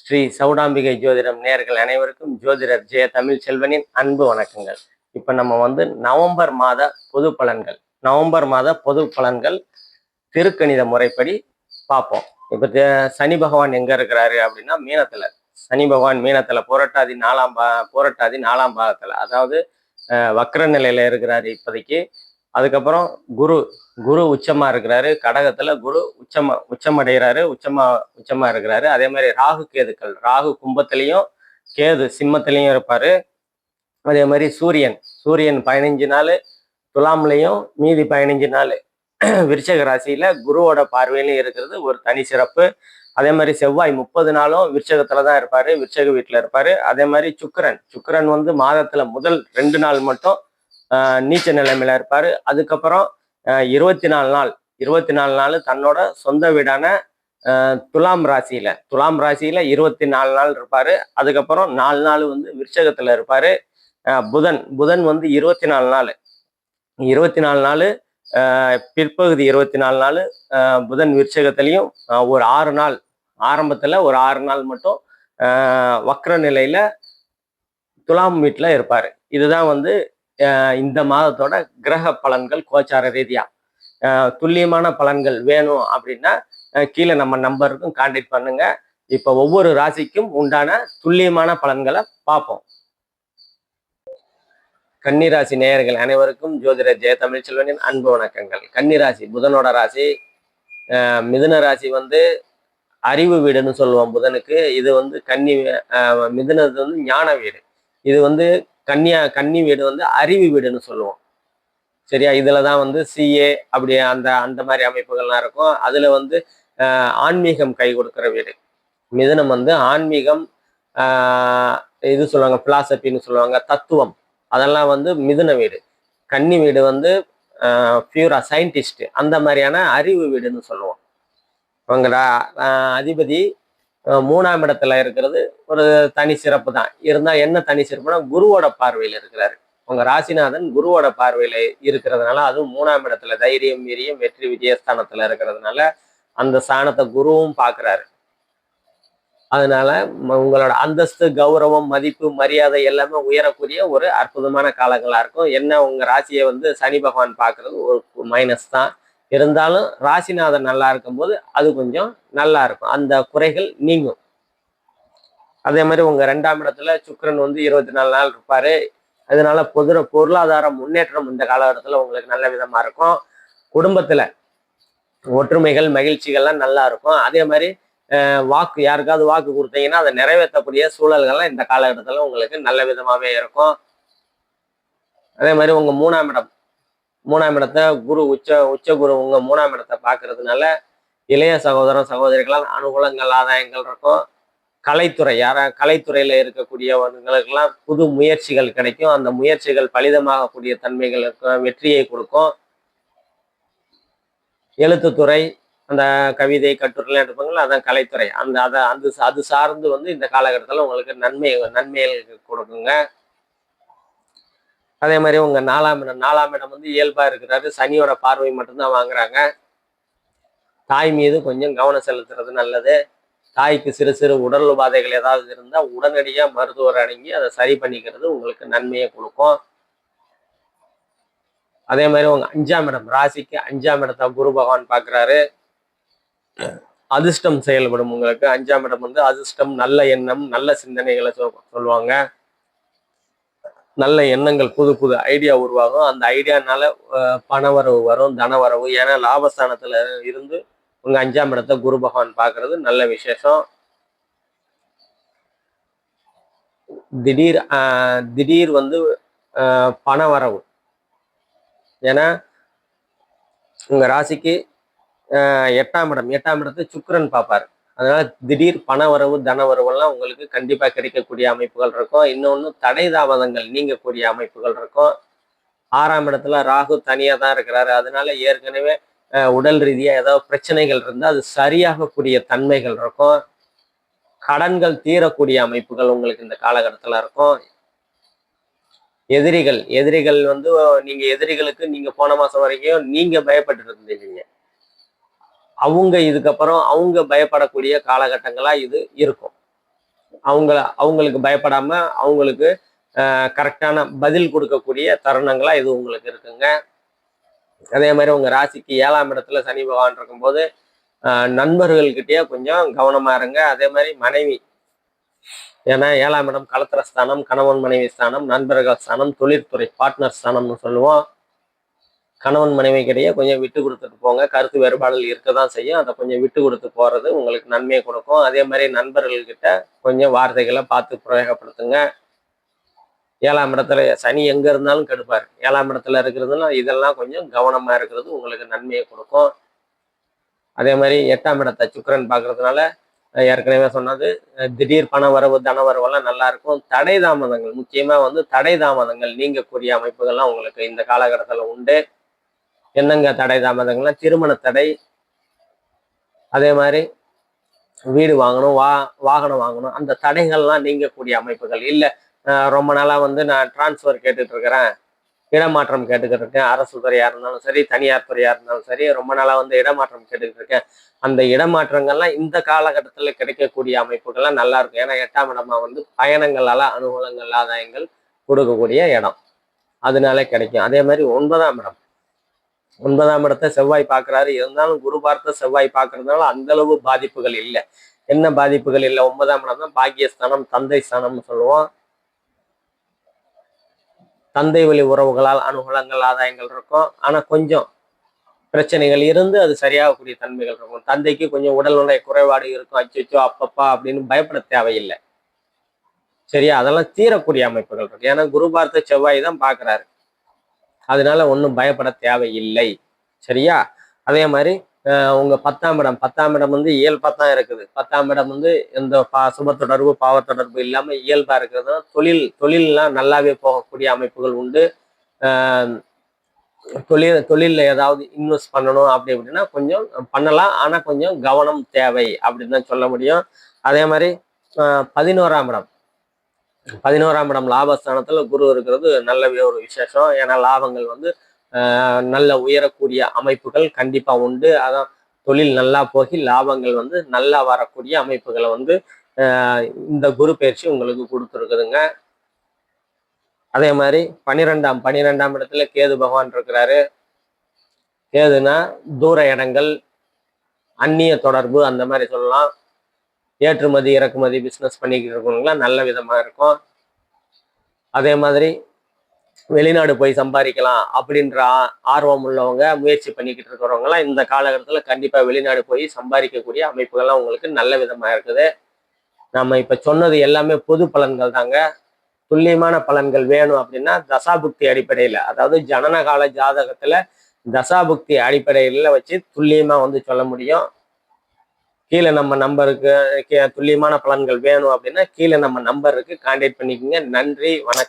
ஸ்ரீ சௌடாம்பிகை ஜோதிடம் நேயர்கள் அனைவருக்கும் ஜோதிடர் ஜெய தமிழ் செல்வனின் அன்பு வணக்கங்கள். இப்ப நம்ம நவம்பர் மாத பொது பலன்கள் திருக்கணித முறைப்படி பார்ப்போம். இப்ப சனி பகவான் எங்க இருக்கிறாரு அப்படின்னா மீனத்துல. சனி பகவான் மீனத்துல புரட்டாதி நாலாம் பாகத்துல, அதாவது வக்ர நிலையில இருக்கிறாரு இப்போதைக்கு. அதுக்கப்புறம் குரு குரு உச்சமா இருக்கிறாரு கடகத்துல. குரு உச்சமடைகிறாரு, உச்சமா இருக்கிறாரு. அதே மாதிரி ராகு கேதுக்கள், ராகு கும்பத்திலையும் கேது சிம்மத்திலையும் இருப்பாரு. அதே மாதிரி சூரியன் 15 நாள் துலாம்லையும், மீதி 15 நாள் விருச்சக ராசியில குருவோட பார்வையிலும் இருக்கிறது ஒரு தனி சிறப்பு. அதே மாதிரி செவ்வாய் 30 நாளும் விருச்சகத்துல தான் இருப்பாரு, விருச்சக வீட்டுல இருப்பாரு. அதே மாதிரி சுக்கிரன் மாதத்துல முதல் 2 நாள் மட்டும் நீச்ச நிலைமையில இருப்பாரு. அதுக்கப்புறம் 24 நாள் தன்னோட சொந்த வீடான துலாம் ராசியில 24 நாள் இருப்பாரு. அதுக்கப்புறம் 4 நாள் விருச்சகத்துல இருப்பாரு. புதன் 24 நாள் பிற்பகுதி 24 நாள் புதன் விருச்சகத்திலையும், ஒரு 6 நாள் ஆரம்பத்துல ஒரு 6 நாள் மட்டும் வக்ர நிலையில துலாம் வீட்டுல இருப்பாரு. இதுதான் இந்த மாதத்தோட கிரக பலன்கள் கோச்சார ரீதியா. துல்லியமான பலன்கள் வேணும் அப்படின்னா கீழே நம்ம நம்பருக்கும் கான்டாக்ட் பண்ணுங்க. இப்ப ஒவ்வொரு ராசிக்கும் உண்டான துல்லியமான பலன்களை பார்ப்போம். கன்னிராசி நேயர்கள் அனைவருக்கும் ஜோதிடர் ஜெய தமிழ் செல்வனின் அன்பு வணக்கங்கள். கன்னிராசி புதனோட ராசி. மிதுன ராசி அறிவு வீடுன்னு சொல்லுவோம் புதனுக்கு. இது மிதுனது ஞான வீடு. இது கன்னி வீடு அறிவு வீடுன்னு சொல்லுவோம். சரியா? இதுலதான் சிஏ அப்படி அந்த மாதிரி அமைப்புகள்லாம் இருக்கும். அதுல ஆன்மீகம் கை கொடுக்கிற வீடு. மிதுனம் ஆன்மீகம், இது சொல்லுவாங்க பிலாசபின்னு சொல்லுவாங்க, தத்துவம், அதெல்லாம் மிதுன வீடு. கன்னி வீடு பியூரா சயின்டிஸ்ட், அந்த மாதிரியான அறிவு வீடுன்னு சொல்லுவோம். இவங்களோட அதிபதி 3ஆம் இடத்துல இருக்கிறது ஒரு தனி சிறப்பு தான். இருந்தா என்ன தனி சிறப்புனா குருவோட பார்வையில் இருக்கிறாரு. உங்க ராசிநாதன் குருவோட பார்வையில இருக்கிறதுனால, அதுவும் 3ஆம் இடத்துல தைரியம், வீரியம், வெற்றி, விஜயஸ்தானத்துல இருக்கிறதுனால அந்த ஸ்தானத்தை குருவும் பார்க்கிறாரு. அதனால உங்களோட அந்தஸ்து, கௌரவம், மதிப்பு, மரியாதை எல்லாமே உயரக்கூடிய ஒரு அற்புதமான காலங்களா இருக்கும். என்ன உங்க ராசியை சனி பகவான் பார்க்கறது ஒரு மைனஸ் தான். இருந்தாலும் ராசிநாதன் நல்லா இருக்கும்போது அது கொஞ்சம் நல்லா இருக்கும், அந்த குறைகள் நீங்கும். அதே மாதிரி உங்க 2ஆம் இடத்துல சுக்கிரன் 24 நாள் இருப்பாரு. அதனால பொருளாதார முன்னேற்றம் இந்த காலகட்டத்துல உங்களுக்கு நல்ல விதமா இருக்கும். குடும்பத்துல ஒற்றுமைகள், மகிழ்ச்சிகள்லாம் நல்லா இருக்கும். அதே மாதிரி யாருக்காவது வாக்கு கொடுத்தீங்கன்னா அதை நிறைவேற்றக்கூடிய சூழல்கள்லாம் இந்த காலகட்டத்துல உங்களுக்கு நல்ல விதமாவே இருக்கும். அதே மாதிரி உங்க 3ஆம் இடத்தை குரு உச்ச குரு உங்க 3ஆம் இடத்தை பார்க்கறதுனால இளைய சகோதரர்களால் அனுகூலங்கள், ஆதாயங்கள் இருக்கும். கலைத்துறையில இருக்கக்கூடியவர்களுக்கெல்லாம் புது முயற்சிகள் கிடைக்கும். அந்த முயற்சிகள் பலிதமாகக்கூடிய தன்மைகள் இருக்கும், வெற்றியை கொடுக்கும். எழுத்துத்துறை, அந்த கவிதை, கட்டுரைலாம் எடுப்பாங்களா, அதான் கலைத்துறை. அது சார்ந்து இந்த காலகட்டத்தில் உங்களுக்கு நன்மைகள் கொடுக்குங்க. அதே மாதிரி உங்க 4ஆம் இடம் இயல்பா இருக்கிறாரு. சனியோட பார்வை மட்டும்தான் வாங்குறாங்க. தாய் மீது கொஞ்சம் கவனம் செலுத்துறது நல்லது. தாய்க்கு சிறு சிறு உடல் உபாதைகள் ஏதாவது இருந்தால் உடனடியாக மருத்துவர் அணுகி அதை சரி பண்ணிக்கிறது உங்களுக்கு நன்மையை கொடுக்கும். அதே மாதிரி உங்க 5ஆம் இடம், ராசிக்கு 5ஆம் இடத்தை குரு பகவான் பார்க்குறாரு. அதிர்ஷ்டம் செயல்படும் உங்களுக்கு. 5ஆம் இடம் அதிர்ஷ்டம், நல்ல எண்ணம், நல்ல சிந்தனைகளை சொல்லுவாங்க. நல்ல எண்ணங்கள், புது புது ஐடியா உருவாகும். அந்த ஐடியானால பணவரவு வரும், தனவரவு. ஏன்னா லாபஸ்தானத்துல இருந்து உங்க 5ஆம் இடத்தை குரு பகவான் பார்க்கறது நல்ல விசேஷம். திடீர் பணவரவு. ஏன்னா உங்க ராசிக்கு 8ஆம் இடத்தை சுக்கிரன் பார்ப்பாரு. அதனால திடீர் பணவரவு, தனவரவுலாம் உங்களுக்கு கண்டிப்பா கிடைக்கக்கூடிய அமைப்புகள் இருக்கும். இன்னொன்று தடை தாமதங்கள் நீங்கக்கூடிய அமைப்புகள் இருக்கும். 6ஆம் இடத்துல ராகு தனியா தான் இருக்கிறாரு. அதனால ஏற்கனவே உடல் ரீதியா ஏதாவது பிரச்சனைகள் இருந்தால் அது சரியாகக்கூடிய தன்மைகள் இருக்கும். கடன்கள் தீரக்கூடிய அமைப்புகள் உங்களுக்கு இந்த காலகட்டத்துல இருக்கும். எதிரிகள் நீங்க எதிரிகளுக்கு நீங்க போன மாசம் வரைக்கும் நீங்க பயப்பட்டு இருந்தீங்க. இதுக்கப்புறம் அவங்க பயப்படக்கூடிய காலகட்டங்களா இது இருக்கும். அவங்களுக்கு பயப்படாம அவங்களுக்கு கரெக்டான பதில் கொடுக்கக்கூடிய தருணங்களா இது உங்களுக்கு இருக்குங்க. அதே மாதிரி உங்க ராசிக்கு 7ஆம் இடத்துல சனி பகவான் இருக்கும்போது நண்பர்கள்கிட்டயே கொஞ்சம் கவனமா இருங்க. அதே மாதிரி மனைவி, ஏன்னா 7ஆம் இடம் கலத்திர ஸ்தானம், கணவன் மனைவி ஸ்தானம், நண்பர்கள் ஸ்தானம், தொழிற்துறை பார்ட்னர் ஸ்தானம்னு சொல்லுவோம். கணவன் மனைவிக்கிடையே கொஞ்சம் விட்டு கொடுத்துட்டு போங்க. கருத்து வேறுபாடுகள் இருக்க தான் செய்யும். அதை கொஞ்சம் விட்டு கொடுத்து போறது உங்களுக்கு நன்மையை கொடுக்கும். அதே மாதிரி நண்பர்கள்கிட்ட கொஞ்சம் வார்த்தைகளை பார்த்து பிரயோகப்படுத்துங்க. 7ஆம் இடத்துல சனி எங்க இருந்தாலும் கெடுப்பார். 7ஆம் இடத்துல இருக்கிறதுனா இதெல்லாம் கொஞ்சம் கவனமா இருக்கிறது உங்களுக்கு நன்மையை கொடுக்கும். அதே மாதிரி 8ஆம் இடத்தை சுக்கிரன் பார்க்கறதுனால ஏற்கனவே சொன்னது திடீர் பண வரவு, தன வரவெல்லாம் நல்லா இருக்கும். தடை தாமதங்கள், முக்கியமா வந்து தடை தாமதங்கள் நீங்கக்கூடிய அமைப்புகள்லாம் உங்களுக்கு இந்த காலகட்டத்தில் உண்டு. என்னங்க தடை தாமதங்கள்லாம்? திருமண தடை, அதே மாதிரி வீடு வாங்கணும், வாகனம் வாங்கணும், அந்த தடைகள்லாம் நீங்கக்கூடிய அமைப்புகள். இல்லை ரொம்ப நாளா வந்து நான் டிரான்ஸ்ஃபர் கேட்டுட்டு இருக்கிறேன், இடமாற்றம் கேட்டுக்கிட்டு இருக்கேன், அரசு துறையா இருந்தாலும் சரி, தனியார் துறையா இருந்தாலும் சரி, ரொம்ப நாளா வந்து இடமாற்றம் கேட்டுக்கிட்டு இருக்கேன், அந்த இடமாற்றங்கள்லாம் இந்த காலகட்டத்தில் கிடைக்கக்கூடிய அமைப்புகள்லாம் நல்லா இருக்கும். ஏன்னா 8ஆம் இடமா வந்து பயணங்களால அனுகூலங்கள், ஆதாயங்கள் கொடுக்கக்கூடிய இடம், அதனால கிடைக்கும். அதே மாதிரி 9ஆம் இடம், 9ஆம் இடத்தை செவ்வாய் பார்க்கிறாரு. இருந்தாலும் குரு பார்த்த செவ்வாய் பார்க்கறதுனால அந்த அளவு பாதிப்புகள் இல்லை. என்ன பாதிப்புகள் இல்லை? 9ஆம் இடம் தான் பாக்கியஸ்தானம், தந்தை ஸ்தானம்னு சொல்லுவோம். தந்தை வழி உறவுகளால் அனுகூலங்கள், ஆதாயங்கள் இருக்கும். ஆனா கொஞ்சம் பிரச்சனைகள் இருந்து அது சரியாகக்கூடிய தன்மைகள் இருக்கும். தந்தைக்கு கொஞ்சம் உடல்நல குறைபாடு இருக்கும். அச்சோ அப்பப்பா அப்படின்னு பயப்பட தேவையில்லை. சரியா? அதெல்லாம் தீரக்கூடிய அமைப்புகள் இருக்கு. ஏன்னா குரு பார்த்த செவ்வாய் தான் பார்க்கிறாரு. அதனால ஒன்றும் பயப்பட தேவையில்லை. சரியா? அதே மாதிரி உங்க 10ஆம் இடம், 10ஆம் இடம் வந்து இயல்பா தான் இருக்குது. 10ஆம் இடம் வந்து எந்த சுப தொடர்பு, பாவ தொடர்பு இல்லாம இயல்பா இருக்கிறதுனா தொழில்லாம் நல்லாவே போகக்கூடிய அமைப்புகள் உண்டு. தொழிலில் ஏதாவது இன்வெஸ்ட் பண்ணணும் அப்படி அப்படின்னா கொஞ்சம் பண்ணலாம். ஆனா கொஞ்சம் கவனம் தேவை அப்படின்னு தான் சொல்ல முடியும். அதே மாதிரி 11ஆம் இடம், 11ஆம் இடம் லாபஸ்தானத்துல குரு இருக்கிறது நல்லவே ஒரு விசேஷம். ஏன்னா லாபங்கள் வந்து நல்ல உயரக்கூடிய அமைப்புகள் கண்டிப்பா உண்டு. அதான் தொழில் நல்லா போகி லாபங்கள் வந்து நல்லா வரக்கூடிய அமைப்புகளை வந்து இந்த குரு பயிற்சி உங்களுக்கு கொடுத்துருக்குதுங்க. அதே மாதிரி 12ஆம் இடத்துல கேது பகவான் இருக்கிறாரு. கேதுனா தூர இடங்கள், அந்நிய தொடர்பு அந்த மாதிரி சொல்லலாம். ஏற்றுமதி இறக்குமதி பிஸ்னஸ் பண்ணிக்கிட்டு இருக்கவங்களாம் நல்ல விதமா இருக்கும். அதே மாதிரி வெளிநாடு போய் சம்பாதிக்கலாம் அப்படின்ற ஆர்வம் உள்ளவங்க, முயற்சி பண்ணிக்கிட்டு இருக்கிறவங்கலாம் இந்த காலகட்டத்தில் கண்டிப்பா வெளிநாடு போய் சம்பாதிக்கக்கூடிய அமைப்புகள்லாம் உங்களுக்கு நல்ல விதமா இருக்குது. நம்ம இப்ப சொன்னது எல்லாமே பொது பலன்கள் தாங்க. துல்லியமான பலன்கள் வேணும் அப்படின்னா தசாபுக்தி அடிப்படையில், அதாவது ஜனனகால ஜாதகத்துல தசாபுக்தி அடிப்படையில் வச்சு துல்லியமா வந்து சொல்ல முடியும். கீழே நம்ம நம்பருக்கு துல்லியமான பலன்கள் வேணும் அப்படின்னா கீழே நம்ம நம்பருக்கு கான்டாக்ட் பண்ணிக்கோங்க. நன்றி, வணக்கம்.